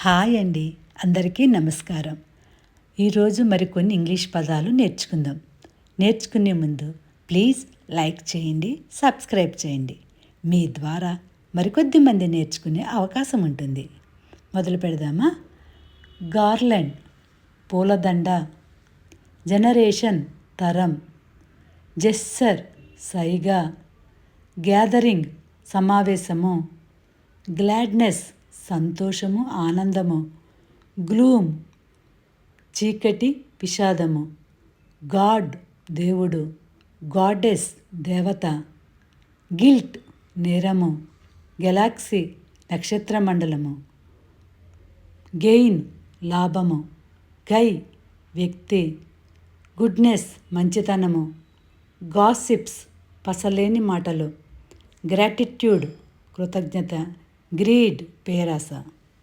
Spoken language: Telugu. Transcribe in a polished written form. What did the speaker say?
హాయ్ అండి, అందరికీ నమస్కారం. ఈరోజు మరికొన్ని ఇంగ్లీష్ పదాలు నేర్చుకుందాం. నేర్చుకునే ముందు ప్లీజ్ లైక్ చేయండి, సబ్స్క్రైబ్ చేయండి. మీ ద్వారా మరికొద్ది మంది నేర్చుకునే అవకాశం ఉంటుంది. మొదలు పెడదామా? గార్లెండ్ పూలదండ, జనరేషన్ తరం, జెస్సర్ సైగా, గ్యాదరింగ్ సమావేశము, గ్లాడ్నెస్ సంతోషము ఆనందము, గ్లూమ్ చీకటి విషాదము, గాడ్ దేవుడు, గాడెస్ దేవత, గిల్ట్ నేరము, గెలాక్సీ నక్షత్ర మండలము, గెయిన్ లాభము, గై వ్యక్తి, గుడ్నెస్ మంచితనము, గాసిప్స్ పసలేని మాటలు, గ్రాటిట్యూడ్ కృతజ్ఞత, గ్రీడ్ పేరాస.